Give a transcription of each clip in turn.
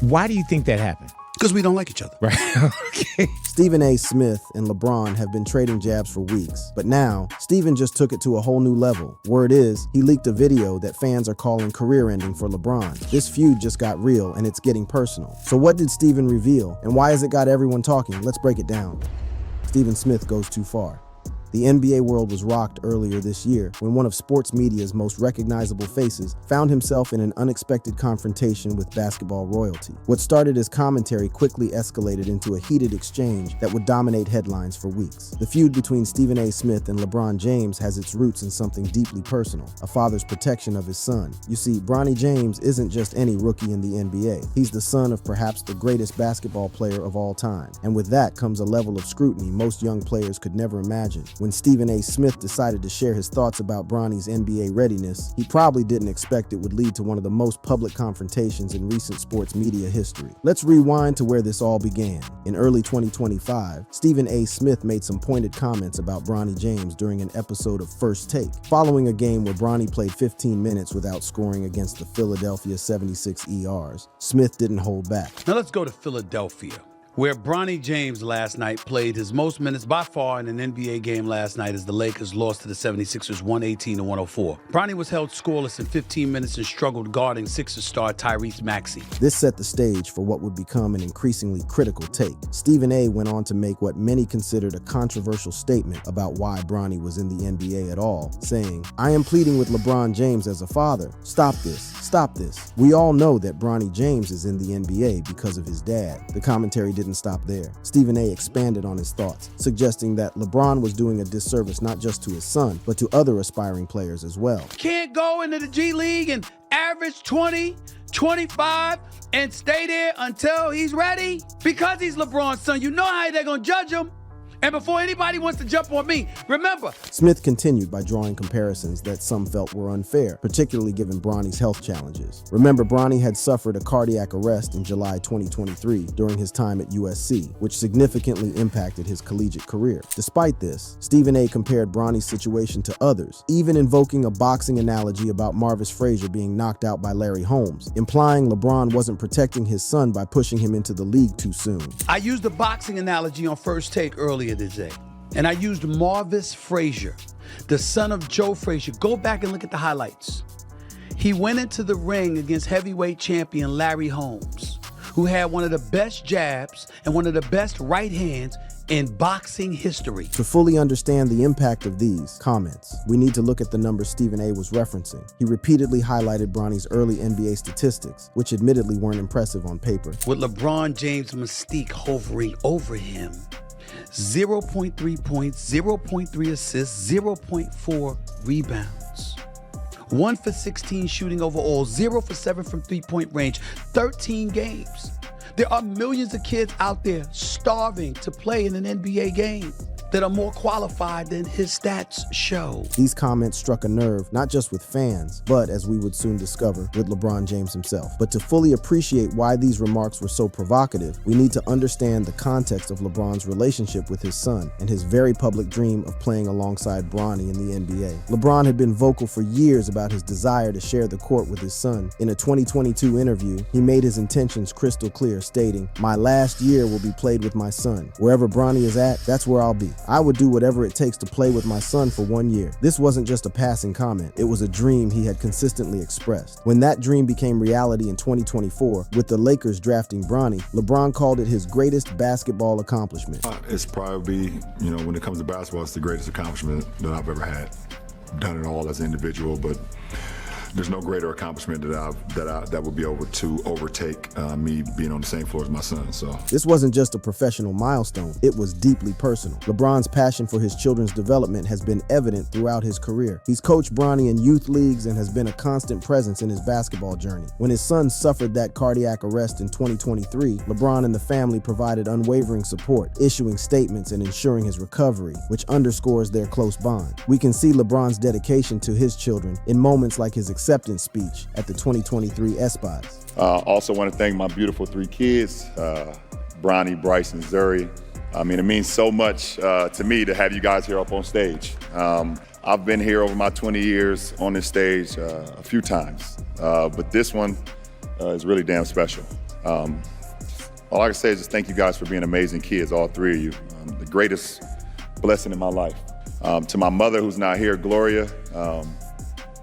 Why do you think that happened? Because we don't like each other. Right. Okay. Stephen A. Smith and LeBron have been trading jabs for weeks, but now Stephen just took it to a whole new level. Word is, he leaked a video that fans are calling career-ending for LeBron. This feud just got real and it's getting personal. So what did Stephen reveal and why has it got everyone talking? Let's break it down. Stephen Smith goes too far. The NBA world was rocked earlier this year when one of sports media's most recognizable faces found himself in an unexpected confrontation with basketball royalty. What started as commentary quickly escalated into a heated exchange that would dominate headlines for weeks. The feud between Stephen A. Smith and LeBron James has its roots in something deeply personal, a father's protection of his son. You see, Bronny James isn't just any rookie in the NBA. He's the son of perhaps the greatest basketball player of all time. And with that comes a level of scrutiny most young players could never imagine. When Stephen A. Smith decided to share his thoughts about Bronny's NBA readiness, he probably didn't expect it would lead to one of the most public confrontations in recent sports media history. Let's rewind to where this all began. In early 2025, Stephen A. Smith made some pointed comments about Bronny James during an episode of First Take, following a game where Bronny played 15 minutes without scoring against the Philadelphia 76ers. Smith didn't hold back. Now let's go to Philadelphia, where Bronny James last night played his most minutes by far in an NBA game last night as the Lakers lost to the 76ers 118-104. Bronny was held scoreless in 15 minutes and struggled guarding Sixers star Tyrese Maxey. This set the stage for what would become an increasingly critical take. Stephen A. went on to make what many considered a controversial statement about why Bronny was in the NBA at all, saying, "I am pleading with LeBron James as a father. Stop this. Stop this. We all know that Bronny James is in the NBA because of his dad." The commentary didn't stop there. Stephen A. expanded on his thoughts, suggesting that LeBron was doing a disservice not just to his son, but to other aspiring players as well. Can't go into the G League and average 20, 25, and stay there until he's ready? Because he's LeBron's son, you know how they're gonna judge him. And before anybody wants to jump on me, remember. Smith continued by drawing comparisons that some felt were unfair, particularly given Bronny's health challenges. Remember, Bronny had suffered a cardiac arrest in July 2023 during his time at USC, which significantly impacted his collegiate career. Despite this, Stephen A. compared Bronny's situation to others, even invoking a boxing analogy about Marvis Frazier being knocked out by Larry Holmes, implying LeBron wasn't protecting his son by pushing him into the league too soon. I used the boxing analogy on First Take earlier today, and I used Marvis Frazier, the son of Joe Frazier. Go back and look at the highlights. He went into the ring against heavyweight champion Larry Holmes, who had one of the best jabs and one of the best right hands in boxing history. To fully understand the impact of these comments, we need to look at the numbers Stephen A. was referencing. He repeatedly highlighted Bronny's early NBA statistics, which admittedly weren't impressive on paper. With LeBron James' mystique hovering over him, 0.3 points, 0.3 assists, 0.4 rebounds. 1 for 16 shooting overall, 0 for 7 from three-point range, 13 games. There are millions of kids out there starving to play in an NBA game that are more qualified than his stats show. These comments struck a nerve, not just with fans, but as we would soon discover, with LeBron James himself. But to fully appreciate why these remarks were so provocative, we need to understand the context of LeBron's relationship with his son and his very public dream of playing alongside Bronny in the NBA. LeBron had been vocal for years about his desire to share the court with his son. In a 2022 interview, he made his intentions crystal clear, stating, "My last year will be played with my son. Wherever Bronny is at, that's where I'll be. I would do whatever it takes to play with my son for 1 year." This wasn't just a passing comment. It was a dream he had consistently expressed. When that dream became reality in 2024, with the Lakers drafting Bronny, LeBron called it his greatest basketball accomplishment. It's probably, when it comes to basketball, it's the greatest accomplishment that I've ever had. Done it all as an individual, but there's no greater accomplishment that would be able to overtake me being on the same floor as my son. So this wasn't just a professional milestone, it was deeply personal. LeBron's passion for his children's development has been evident throughout his career. He's coached Bronny in youth leagues and has been a constant presence in his basketball journey. When his son suffered that cardiac arrest in 2023, LeBron and the family provided unwavering support, issuing statements and ensuring his recovery, which underscores their close bond. We can see LeBron's dedication to his children in moments like his acceptance speech at the 2023 ESPYs. Also want to thank my beautiful 3 kids, Bronny, Bryce, and Zuri. I mean, it means so much to me to have you guys here up on stage. I've been here over my 20 years on this stage a few times, but this one is really damn special. All I can say is just thank you guys for being amazing kids, all three of you. The greatest blessing in my life. To my mother, who's not here, Gloria,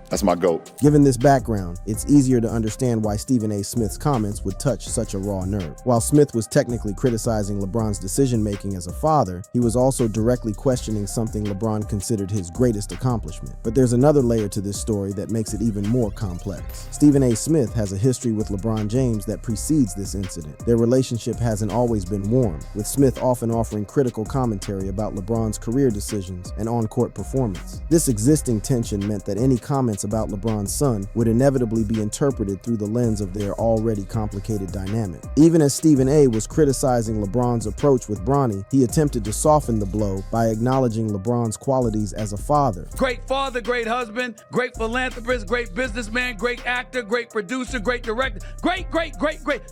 that's my GOAT. Given this background, it's easier to understand why Stephen A. Smith's comments would touch such a raw nerve. While Smith was technically criticizing LeBron's decision-making as a father, he was also directly questioning something LeBron considered his greatest accomplishment. But there's another layer to this story that makes it even more complex. Stephen A. Smith has a history with LeBron James that precedes this incident. Their relationship hasn't always been warm, with Smith often offering critical commentary about LeBron's career decisions and on-court performance. This existing tension meant that any comments about LeBron's son would inevitably be interpreted through the lens of their already complicated dynamic. Even as Stephen A. was criticizing LeBron's approach with Bronny, he attempted to soften the blow by acknowledging LeBron's qualities as a father. Great father, great husband, great philanthropist, great businessman, great actor, great producer, great director. Great.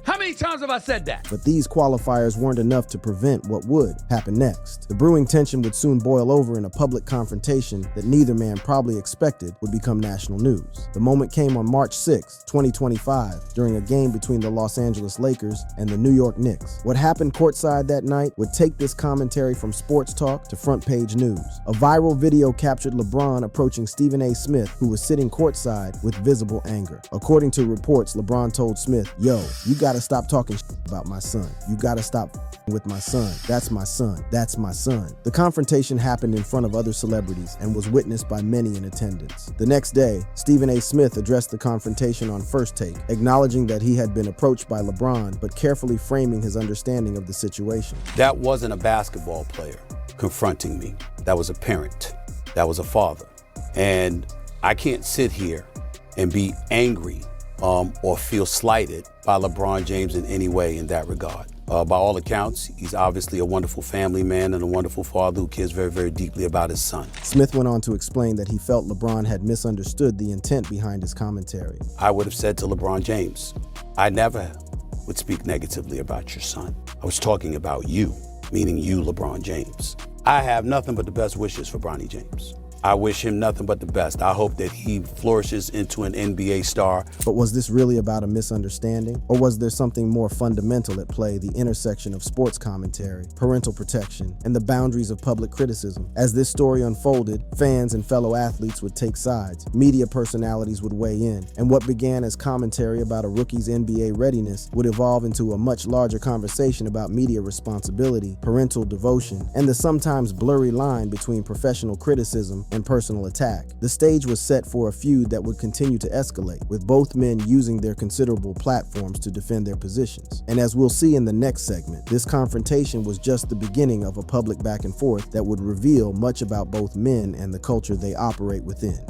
How many times have I said that? But these qualifiers weren't enough to prevent what would happen next. The brewing tension would soon boil over in a public confrontation that neither man probably expected would become national news. The moment came on March 6, 2025, during a game between the Los Angeles Lakers and the New York Knicks. What happened courtside that night would take this commentary from sports talk to front page news. A viral video captured LeBron approaching Stephen A. Smith, who was sitting courtside with visible anger. According to reports, LeBron told Smith, "Yo, you gotta stop talking about my son. You gotta stop with my son. That's my son. That's my son." The confrontation happened in front of other celebrities and was witnessed by many in attendance. The next day, Stephen A. Smith addressed the confrontation on First Take, acknowledging that he had been approached by LeBron, but carefully framing his understanding of the situation. That wasn't a basketball player confronting me. That was a parent. That was a father. And I can't sit here and be angry or feel slighted by LeBron James in any way in that regard. By all accounts, he's obviously a wonderful family man and a wonderful father who cares very, very deeply about his son. Smith went on to explain that he felt LeBron had misunderstood the intent behind his commentary. I would have said to LeBron James, I never would speak negatively about your son. I was talking about you, meaning you, LeBron James. I have nothing but the best wishes for Bronny James. I wish him nothing but the best. I hope that he flourishes into an NBA star. But was this really about a misunderstanding? Or was there something more fundamental at play, the intersection of sports commentary, parental protection, and the boundaries of public criticism? As this story unfolded, fans and fellow athletes would take sides, media personalities would weigh in, and what began as commentary about a rookie's NBA readiness would evolve into a much larger conversation about media responsibility, parental devotion, and the sometimes blurry line between professional criticism and personal attack. The stage was set for a feud that would continue to escalate, with both men using their considerable platforms to defend their positions. And as we'll see in the next segment, this confrontation was just the beginning of a public back and forth that would reveal much about both men and the culture they operate within.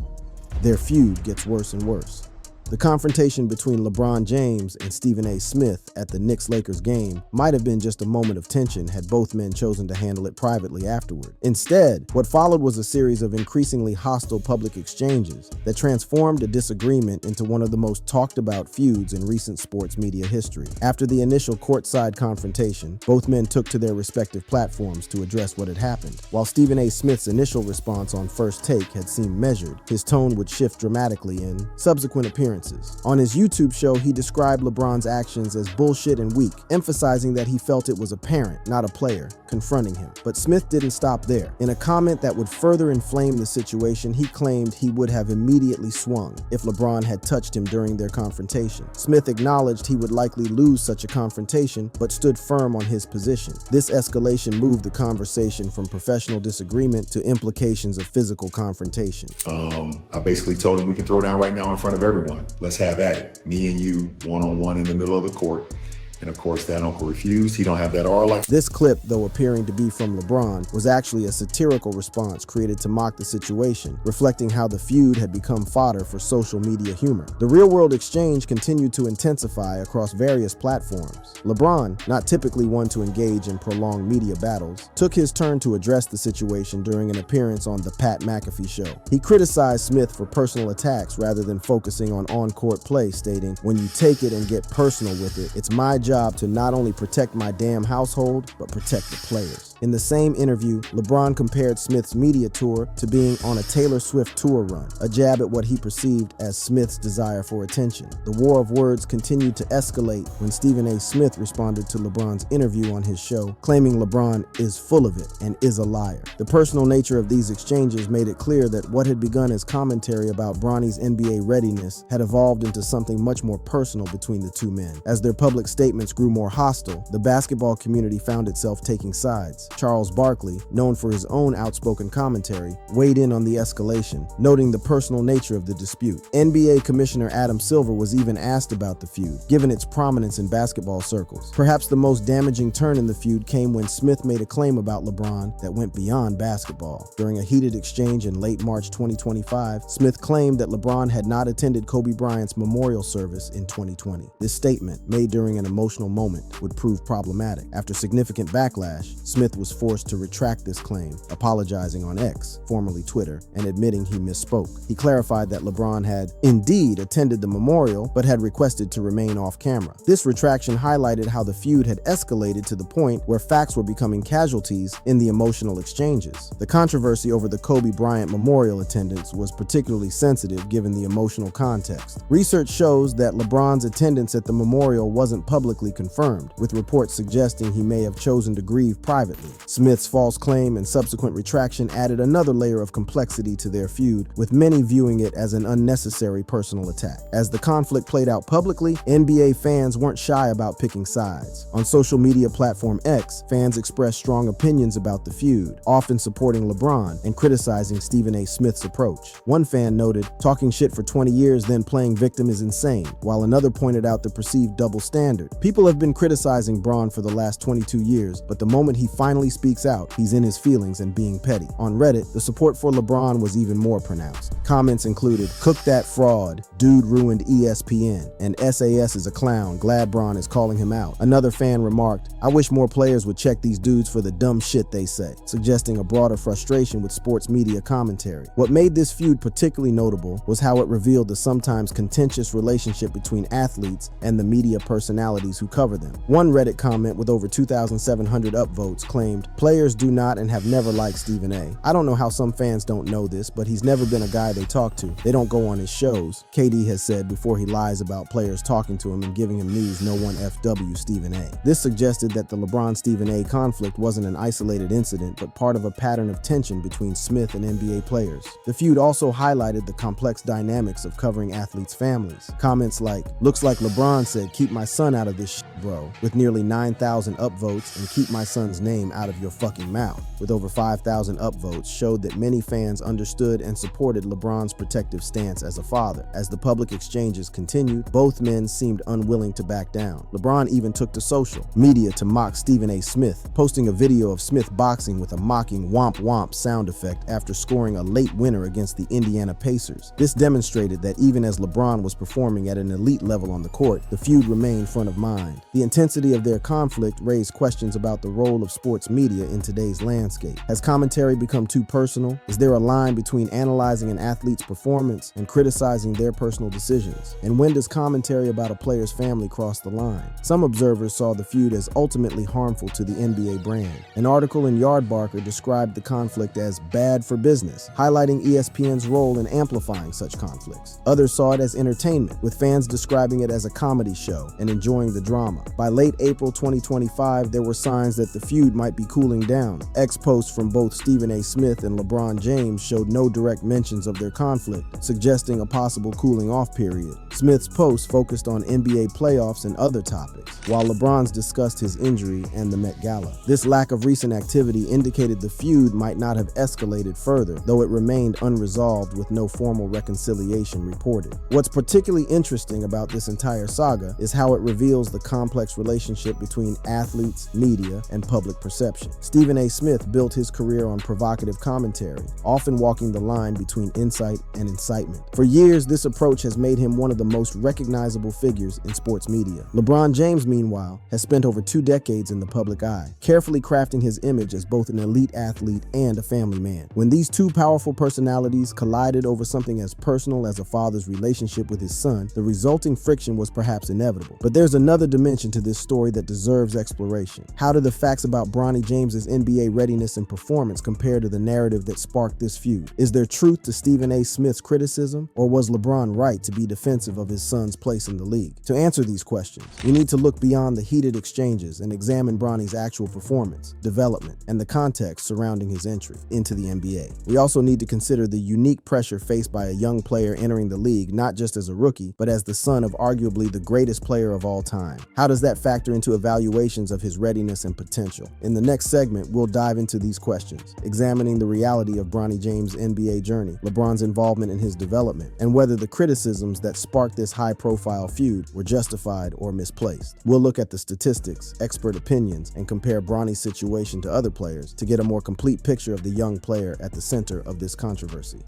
Their feud gets worse and worse. The confrontation between LeBron James and Stephen A. Smith at the Knicks-Lakers game might have been just a moment of tension had both men chosen to handle it privately afterward. Instead, what followed was a series of increasingly hostile public exchanges that transformed a disagreement into one of the most talked about feuds in recent sports media history. After the initial courtside confrontation, both men took to their respective platforms to address what had happened. While Stephen A. Smith's initial response on First Take had seemed measured, his tone would shift dramatically in subsequent appearances. On his YouTube show, he described LeBron's actions as bullshit and weak, emphasizing that he felt it was a parent, not a player, confronting him. But Smith didn't stop there. In a comment that would further inflame the situation, he claimed he would have immediately swung if LeBron had touched him during their confrontation. Smith acknowledged he would likely lose such a confrontation, but stood firm on his position. This escalation moved the conversation from professional disagreement to implications of physical confrontation. I basically told him we can throw down right now in front of everyone. Let's have at it. Me and you, one-on-one in the middle of the court. And of course, that uncle refused. He don't have that R like. This clip, though appearing to be from LeBron, was actually a satirical response created to mock the situation, reflecting how the feud had become fodder for social media humor. The real-world exchange continued to intensify across various platforms. LeBron, not typically one to engage in prolonged media battles, took his turn to address the situation during an appearance on The Pat McAfee Show. He criticized Smith for personal attacks rather than focusing on-court play, stating, "When you take it and get personal with it, it's my job to not only protect my damn household, but protect the players." In the same interview, LeBron compared Smith's media tour to being on a Taylor Swift tour run, a jab at what he perceived as Smith's desire for attention. The war of words continued to escalate when Stephen A. Smith responded to LeBron's interview on his show, claiming LeBron is full of it and is a liar. The personal nature of these exchanges made it clear that what had begun as commentary about Bronny's NBA readiness had evolved into something much more personal between the two men. As their public statements grew more hostile, the basketball community found itself taking sides. Charles Barkley, known for his own outspoken commentary, weighed in on the escalation, noting the personal nature of the dispute. NBA Commissioner Adam Silver was even asked about the feud, given its prominence in basketball circles. Perhaps the most damaging turn in the feud came when Smith made a claim about LeBron that went beyond basketball. During a heated exchange in late March 2025, Smith claimed that LeBron had not attended Kobe Bryant's memorial service in 2020. This statement, made during an emotional moment, would prove problematic. After significant backlash, Smith was forced to retract this claim, apologizing on X, formerly Twitter, and admitting he misspoke. He clarified that LeBron had indeed attended the memorial, but had requested to remain off camera. This retraction highlighted how the feud had escalated to the point where facts were becoming casualties in the emotional exchanges. The controversy over the Kobe Bryant memorial attendance was particularly sensitive given the emotional context. Research shows that LeBron's attendance at the memorial wasn't publicly confirmed, with reports suggesting he may have chosen to grieve privately. Smith's false claim and subsequent retraction added another layer of complexity to their feud, with many viewing it as an unnecessary personal attack. As the conflict played out publicly, NBA fans weren't shy about picking sides. On social media platform X, fans expressed strong opinions about the feud, often supporting LeBron and criticizing Stephen A. Smith's approach. One fan noted, "Talking shit for 20 years then playing victim is insane," while another pointed out the perceived double standard. People have been criticizing Bron for the last 22 years, but the moment he finally speaks out, he's in his feelings and being petty. On Reddit, the support for LeBron was even more pronounced. Comments included, "Cook that fraud," "Dude ruined ESPN," and "SAS is a clown, glad Bron is calling him out." Another fan remarked, "I wish more players would check these dudes for the dumb shit they say," suggesting a broader frustration with sports media commentary. What made this feud particularly notable was how it revealed the sometimes contentious relationship between athletes and the media personalities who cover them. One Reddit comment with over 2,700 upvotes claimed, "Players do not and have never liked Stephen A. I don't know how some fans don't know this, but he's never been a guy they talk to. They don't go on his shows," KD has said before he lies about players talking to him and giving him news no one FW Stephen A. This suggested that the LeBron-Stephen A. conflict wasn't an isolated incident, but part of a pattern of tension between Smith and NBA players. The feud also highlighted the complex dynamics of covering athletes' families. Comments like, "Looks like LeBron said, 'Keep my son out of this shit, bro,' with nearly 9,000 upvotes, and 'Keep my son's name out of your fucking mouth," with over 5,000 upvotes, showed that many fans understood and supported LeBron's protective stance as a father. As the public exchanges continued, both men seemed unwilling to back down. LeBron even took to social media to mock Stephen A. Smith, posting a video of Smith boxing with a mocking womp womp sound effect after scoring a late winner against the Indiana Pacers. This demonstrated that even as LeBron was performing at an elite level on the court, the feud remained front of mind. The intensity of their conflict raised questions about the role of sports media in today's landscape. Has commentary become too personal? Is there a line between analyzing an athlete's performance and criticizing their personal decisions? And when does commentary about a player's family cross the line? Some observers saw the feud as ultimately harmful to the NBA brand. An article in Yardbarker described the conflict as bad for business, highlighting ESPN's role in amplifying such conflicts. Others saw it as entertainment, with fans describing it as a comedy show and enjoying the drama. By late April 2025, there were signs that the feud might be cooling down. X posts from both Stephen A. Smith and LeBron James showed no direct mentions of their conflict, suggesting a possible cooling off period. Smith's posts focused on NBA playoffs and other topics, while LeBron's discussed his injury and the Met Gala. This lack of recent activity indicated the feud might not have escalated further, though it remained unresolved with no formal reconciliation reported. What's particularly interesting about this entire saga is how it reveals the complex relationship between athletes, media, and public perception. Stephen A. Smith built his career on provocative commentary, often walking the line between insight and incitement. For years, this approach has made him one of the most recognizable figures in sports media. LeBron James, meanwhile, has spent over 2 decades in the public eye, carefully crafting his image as both an elite athlete and a family man. When these two powerful personalities collided over something as personal as a father's relationship with his son, the resulting friction was perhaps inevitable. But there's another dimension to this story that deserves exploration. How do the facts about Bronny Bronny James's NBA readiness and performance compare to the narrative that sparked this feud? Is there truth to Stephen A. Smith's criticism, or was LeBron right to be defensive of his son's place in the league? To answer these questions, we need to look beyond the heated exchanges and examine Bronny's actual performance, development, and the context surrounding his entry into the NBA. We also need to consider the unique pressure faced by a young player entering the league not just as a rookie, but as the son of arguably the greatest player of all time. How does that factor into evaluations of his readiness and potential? In the next segment, we'll dive into these questions, examining the reality of Bronny James' NBA journey, LeBron's involvement in his development, and whether the criticisms that sparked this high-profile feud were justified or misplaced. We'll look at the statistics, expert opinions, and compare Bronny's situation to other players to get a more complete picture of the young player at the center of this controversy.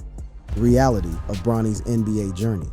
The reality of Bronny's NBA journey.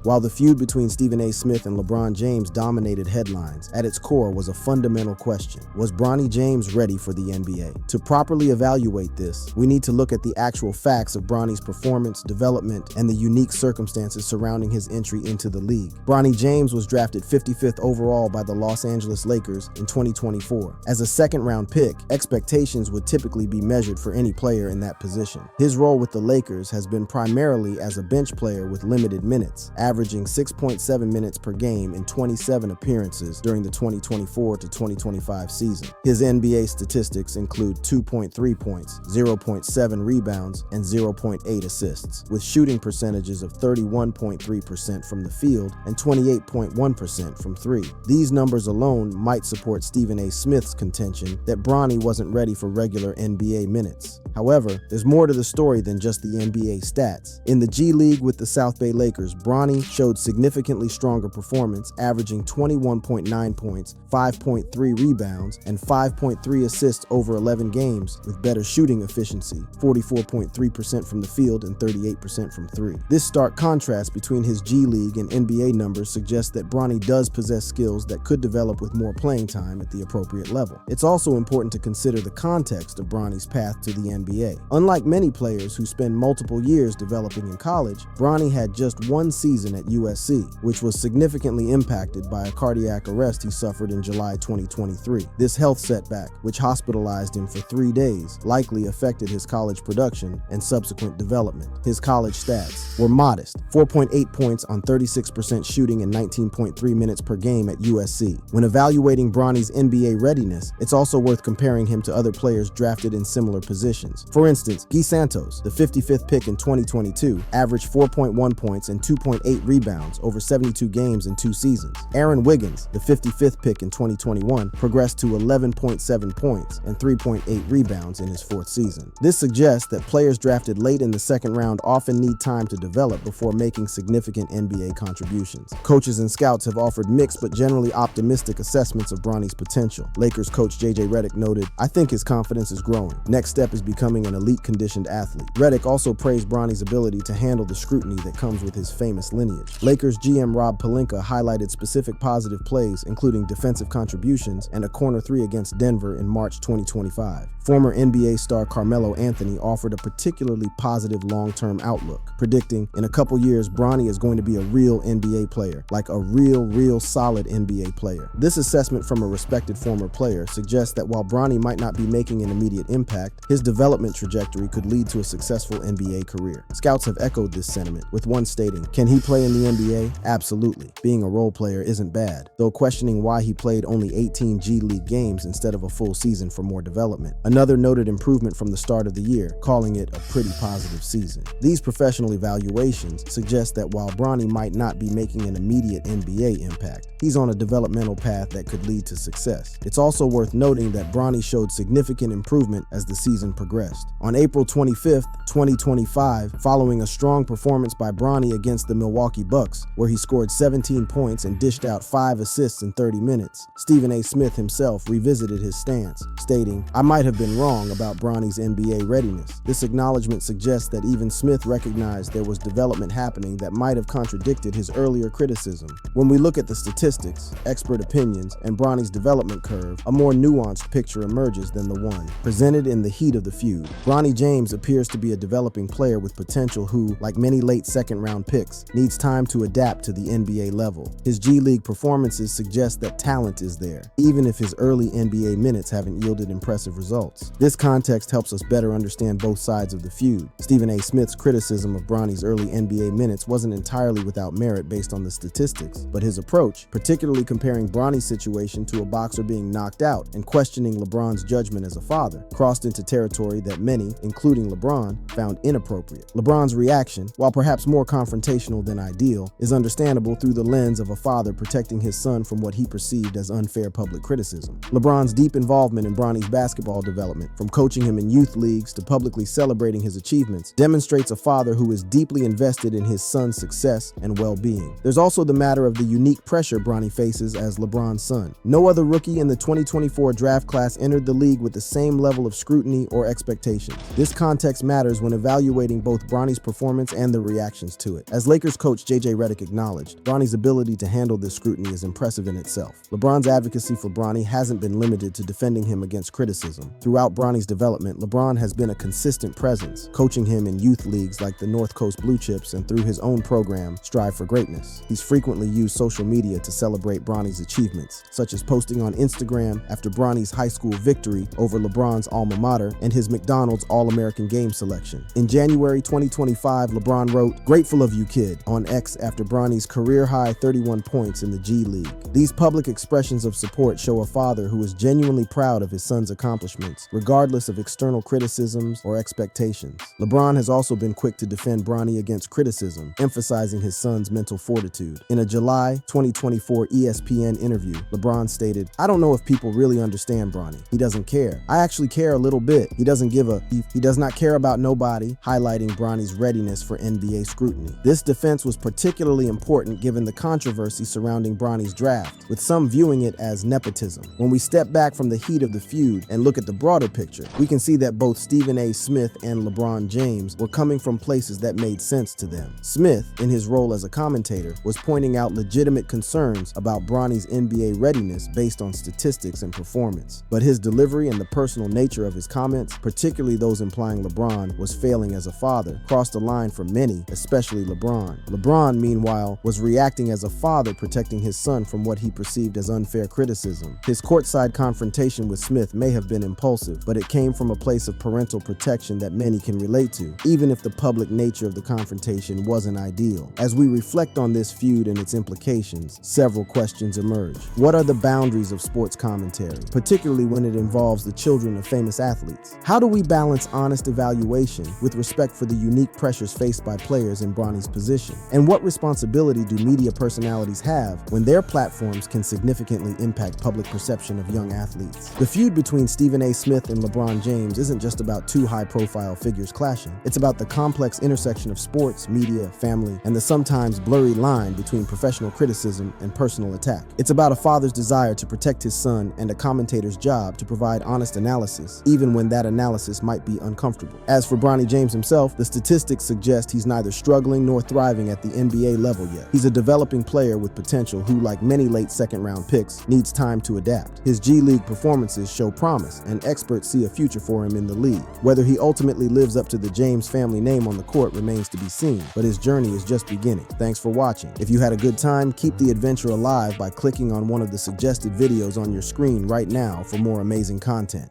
While the feud between Stephen A. Smith and LeBron James dominated headlines, at its core was a fundamental question. Was Bronny James ready for the NBA? To properly evaluate this, we need to look at the actual facts of Bronny's performance, development, and the unique circumstances surrounding his entry into the league. Bronny James was drafted 55th overall by the Los Angeles Lakers in 2024. As a second-round pick, expectations would typically be measured for any player in that position. His role with the Lakers has been primarily as a bench player with limited minutes, averaging 6.7 minutes per game in 27 appearances during the 2024 to 2025 season. His NBA statistics include 2.3 points, 0.7 rebounds, and 0.8 assists, with shooting percentages of 31.3% from the field and 28.1% from three. These numbers alone might support Stephen A. Smith's contention that Bronny wasn't ready for regular NBA minutes. However, there's more to the story than just the NBA stats. In the G League with the South Bay Lakers, Bronny showed significantly stronger performance, averaging 21.9 points, 5.3 rebounds, and 5.3 assists over 11 games, with better shooting efficiency, 44.3% from the field and 38% from three. This stark contrast between his G League and NBA numbers suggests that Bronny does possess skills that could develop with more playing time at the appropriate level. It's also important to consider the context of Bronny's path to the NBA. Unlike many players who spend multiple years developing in college, Bronny had just one season at USC, which was significantly impacted by a cardiac arrest he suffered in July 2023. This health setback, which hospitalized him for 3 days, likely affected his college production and subsequent development. His college stats were modest: 4.8 points on 36% shooting and 19.3 minutes per game at USC. When evaluating Bronny's NBA readiness, it's also worth comparing him to other players drafted in similar positions. For instance, Guy Santos, the 55th pick in 2022, averaged 4.1 points and 2.8 rebounds over 72 games in 2 seasons. Aaron Wiggins, the 55th pick in 2021, progressed to 11.7 points and 3.8 rebounds in his 4th season. This suggests that players drafted late in the second round often need time to develop before making significant NBA contributions. Coaches and scouts have offered mixed but generally optimistic assessments of Bronny's potential. Lakers coach J.J. Redick noted, "I think his confidence is growing. Next step is becoming an elite-conditioned athlete." Redick also praised Bronny's ability to handle the scrutiny that comes with his famous lineage. Lakers GM Rob Pelinka highlighted specific positive plays, including defensive contributions and a corner three against Denver in March 2025. Former NBA star Carmelo Anthony offered a particularly positive long-term outlook, predicting, "In a couple years, Bronny is going to be a real NBA player, like a real solid NBA player." This assessment from a respected former player suggests that while Bronny might not be making an immediate impact, his development trajectory could lead to a successful NBA career. Scouts have echoed this sentiment, with one stating, "Can he play in the NBA? Absolutely. Being a role player isn't bad," though questioning why he played only 18 G League games instead of a full season for more development. Another noted improvement from the start of the year, calling it a pretty positive season. These professional evaluations suggest that while Bronny might not be making an immediate NBA impact, he's on a developmental path that could lead to success. It's also worth noting that Bronny showed significant improvement as the season progressed. On April 25th, 2025, following a strong performance by Bronny against the Milwaukee Bucks, where he scored 17 points and dished out 5 assists in 30 minutes, Stephen A. Smith himself revisited his stance, stating, "I might have been wrong about Bronny's NBA readiness." This acknowledgement suggests that even Smith recognized there was development happening that might have contradicted his earlier criticism. When we look at the statistics, expert opinions, and Bronny's development curve, a more nuanced picture emerges than the one presented in the heat of the feud. Bronny James appears to be a developing player with potential who, like many late second-round picks, needs needs time to adapt to the NBA level. His G League performances suggest that talent is there, even if his early NBA minutes haven't yielded impressive results. This context helps us better understand both sides of the feud. Stephen A. Smith's criticism of Bronny's early NBA minutes wasn't entirely without merit based on the statistics, but his approach, particularly comparing Bronny's situation to a boxer being knocked out and questioning LeBron's judgment as a father, crossed into territory that many, including LeBron, found inappropriate. LeBron's reaction, while perhaps more confrontational than ideal, is understandable through the lens of a father protecting his son from what he perceived as unfair public criticism. LeBron's deep involvement in Bronny's basketball development, from coaching him in youth leagues to publicly celebrating his achievements, demonstrates a father who is deeply invested in his son's success and well-being. There's also the matter of the unique pressure Bronny faces as LeBron's son. No other rookie in the 2024 draft class entered the league with the same level of scrutiny or expectations. This context matters when evaluating both Bronny's performance and the reactions to it. As Lakers coach J.J. Redick acknowledged, Bronny's ability to handle this scrutiny is impressive in itself. LeBron's advocacy for Bronny hasn't been limited to defending him against criticism. Throughout Bronny's development, LeBron has been a consistent presence, coaching him in youth leagues like the North Coast Blue Chips and through his own program, Strive for Greatness. He's frequently used social media to celebrate Bronny's achievements, such as posting on Instagram after Bronny's high school victory over LeBron's alma mater and his McDonald's All-American Game selection. In January 2025, LeBron wrote, "Grateful of you, kid," on X after Bronny's career-high 31 points in the G League. These public expressions of support show a father who is genuinely proud of his son's accomplishments, regardless of external criticisms or expectations. LeBron has also been quick to defend Bronny against criticism, emphasizing his son's mental fortitude. In a July 2024 ESPN interview, LeBron stated, "I don't know if people really understand Bronny. He doesn't care. I actually care a little bit. He does not care about nobody," highlighting Bronny's readiness for NBA scrutiny. This defense was particularly important given the controversy surrounding Bronny's draft, with some viewing it as nepotism. When we step back from the heat of the feud and look at the broader picture, we can see that both Stephen A. Smith and LeBron James were coming from places that made sense to them. Smith, in his role as a commentator, was pointing out legitimate concerns about Bronny's NBA readiness based on statistics and performance. But his delivery and the personal nature of his comments, particularly those implying LeBron was failing as a father, crossed a line for many, especially LeBron. LeBron, meanwhile, was reacting as a father protecting his son from what he perceived as unfair criticism. His courtside confrontation with Smith may have been impulsive, but it came from a place of parental protection that many can relate to, even if the public nature of the confrontation wasn't ideal. As we reflect on this feud and its implications, several questions emerge. What are the boundaries of sports commentary, particularly when it involves the children of famous athletes? How do we balance honest evaluation with respect for the unique pressures faced by players in Bronny's position? And what responsibility do media personalities have when their platforms can significantly impact public perception of young athletes? The feud between Stephen A. Smith and LeBron James isn't just about two high-profile figures clashing. It's about the complex intersection of sports, media, family, and the sometimes blurry line between professional criticism and personal attack. It's about a father's desire to protect his son and a commentator's job to provide honest analysis, even when that analysis might be uncomfortable. As for Bronny James himself, the statistics suggest he's neither struggling nor thriving at the NBA level yet. He's a developing player with potential who, like many late second-round picks, needs time to adapt. His G League performances show promise, and experts see a future for him in the league. Whether he ultimately lives up to the James family name on the court remains to be seen, but his journey is just beginning. Thanks for watching. If you had a good time, keep the adventure alive by clicking on one of the suggested videos on your screen right now for more amazing content.